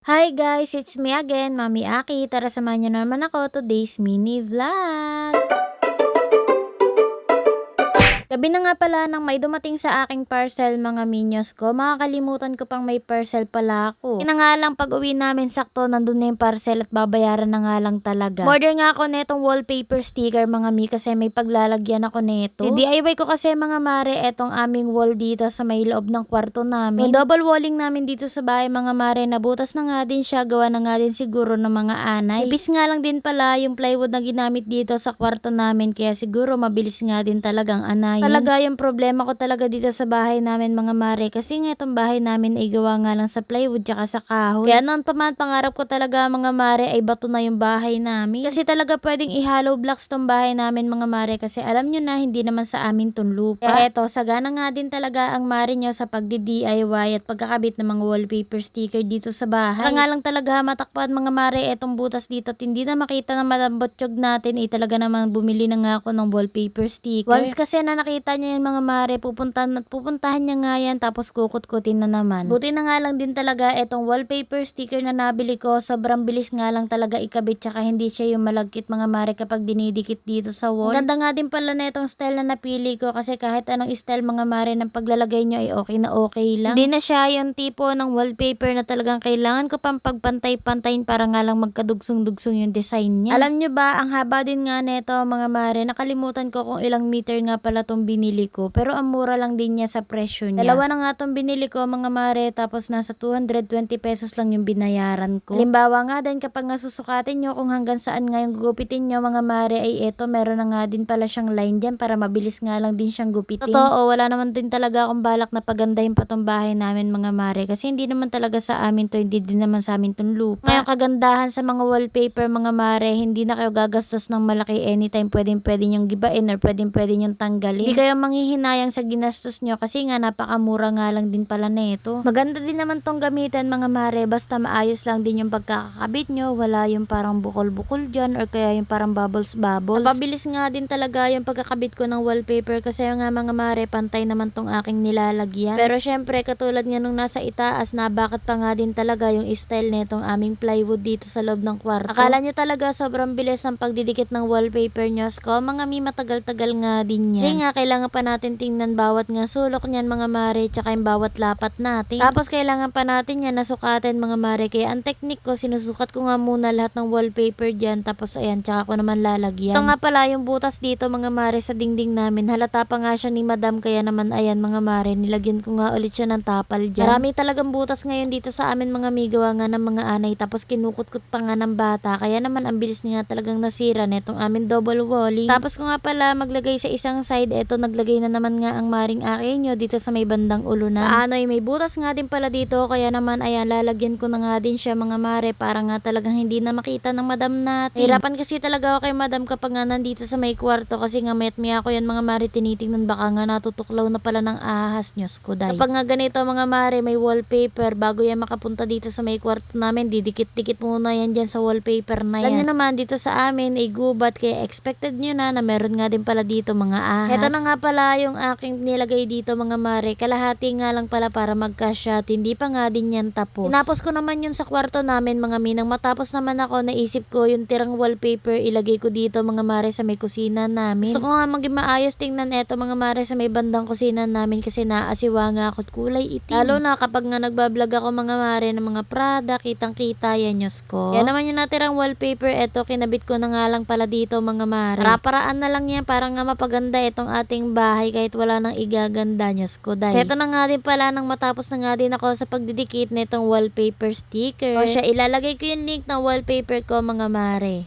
Hi guys, it's me again, Mami Aki. Tara samahan niyo naman ako today's mini vlog. Gabi na nga pala nang may dumating sa aking parcel mga minyos ko. Makakalimutan ko pang may parcel pala ako. Kaya nga lang pag uwi namin sakto nandun na yung parcel at babayaran na nga lang talaga. Order nga ako netong wallpaper sticker mga mi kasi may paglalagyan ako neto. DIY ko kasi mga mare etong aming wall dito sa may loob ng kwarto namin. Yung double walling namin dito sa bahay mga mare, nabutas na nga din siya, gawa na nga din siguro ng mga anay. Ipis nga lang din pala yung plywood na ginamit dito sa kwarto namin kaya siguro mabilis nga din talagang anay. Talaga yung problema ko talaga dito sa bahay namin mga mare kasi nga itong bahay namin ay gawa nga lang sa plywood tsaka sa kahoy. Kaya noon pa man pangarap ko talaga mga mare ay bato na yung bahay namin. Kasi talaga pwedeng i-hollow blocks tong bahay namin mga mare kasi alam nyo na hindi naman sa amin tong lupa. Kaya eto, sagana nga din talaga ang mare nyo sa pagdi-DIY at pagkakabit ng mga wallpaper sticker dito sa bahay. Para nga lang talaga matakpan mga mare etong butas dito at hindi na makita na malambot yung natin ay talaga naman bumili na nga ako ng wallpaper sticker. Once kasi na nakita niya yung mga mare, pupuntahan niya nga yan tapos kukut-kutin na naman. Buti na nga lang din talaga etong wallpaper sticker na nabili ko, sobrang bilis nga lang talaga ikabit tsaka hindi siya yung malagkit mga mare kapag dinidikit dito sa wall. Ganda nga din pala na itong style na napili ko kasi kahit anong style mga mare ng paglalagay nyo ay okay na okay lang. Hindi na siya yung tipo ng wallpaper na talagang kailangan ko pang pagpantay-pantayin para nga lang magkadugsong-dugsong yung design niya. Alam nyo ba, ang haba din nga neto mga mare, nakalimutan ko kung ilang meter nga pala tong binili ko pero ang mura lang din niya sa presyo niya. Dalawa na nga tong binili ko mga mare tapos nasa 220 pesos lang yung binayaran ko. Halimbawa nga din kapag nga susukatin nyo kung hanggang saan nga yung gupitin nyo mga mare ay eto meron na nga din pala siyang line dyan para mabilis nga lang din siyang gupitin. Totoo, wala naman din talaga akong balak na pagandahin pa tong bahay namin mga mare kasi hindi naman talaga sa amin to, hindi din naman sa amin tong lupa. Ngayon kagandahan sa mga wallpaper mga mare, hindi na kayo gagastos ng malaki anytime, pwede nyong gibain or pwede nyong tanggalin. Hindi kayo manghihinayang sa ginastos nyo kasi nga napakamura nga lang din pala nito. Maganda din naman tong gamitan mga mare basta maayos lang din yung pagkakakabit nyo, wala yung parang bukol-bukol dyan or kaya yung parang bubbles-bubbles. Napabilis nga din talaga yung pagkakabit ko ng wallpaper kasi nga mga mare pantay naman tong aking nilalagyan. Pero syempre katulad nga nung nasa itaas na bakit pa nga din talaga yung style netong aming plywood dito sa loob ng kwarto. Akala nyo talaga sobrang bilis ng pagdidikit ng wallpaper nyo ko mga mi, matagal-tagal nga din yan. Kasi nga kailangan pa natin tingnan bawat nga sulok niyan mga mare tsaka yung bawat lapat natin. Tapos kailangan pa natin yan nasukatan mga mare kaya ang technique ko sinusukat ko nga muna lahat ng wallpaper dyan tapos ayan tsaka ko naman lalagyan. Ito nga pala yung butas dito mga mare sa dingding namin, halata pa nga siya ni madam kaya naman ayan mga mare nilagyan ko nga ulit siya ng tapal dyan. Marami talagang butas ngayon dito sa amin mga migawa nga ng mga anay tapos kinukut-kut pa nga ng bata kaya naman ang bilis niya talagang nasira netong amin double walling. Tapos ko nga pala maglagay sa isang side, eto naglagay na naman nga ang maring akinyo dito sa may bandang ulo na. Ano may butas nga din pala dito kaya naman ayan lalagyan ko na nga din siya mga mare para nga talagang hindi na makita ng madam natin. Hirapan kasi talaga ako kay madam kapag nga nandito sa may kwarto kasi nga mayat-maya ako yan mga mare tinitingnan baka nga natutuklaw na pala ng ahas nyo skuday. Kapag nga ganito mga mare may wallpaper, bago yan makapunta dito sa may kwarto namin didikit-dikit muna yan dyan sa wallpaper na yan. Alam nyo naman dito sa amin ay gubat kaya expected nyo na meron nga din pala dito mga ahas. Ito na nga pala yung aking nilagay dito mga mare, kalahati nga lang pala para magkasya, hindi pa nga din yan tapos. Tinapos ko naman yun sa kwarto namin mga minang matapos naman ako naisip ko yung tirang wallpaper ilagay ko dito mga mare sa may kusina namin. Gusto ko nga maging maayos tingnan eto mga mare sa may bandang kusina namin kasi naasiwa nga ako at kulay itim. Lalo na kapag nga nagbablog ako mga mare ng mga Prada, kitang-kita yan nyos ko. Kaya naman yung natirang wallpaper eto kinabit ko na nga lang pala dito mga mare. Para-paraan na lang yan para nga mapaganda itong ating bahay kahit wala nang igaganda nyos ko dahil. Ito na nga din pala nang matapos na nga din ako sa pagdidikit nitong wallpaper sticker. O siya ilalagay ko yung link ng wallpaper ko mga mare.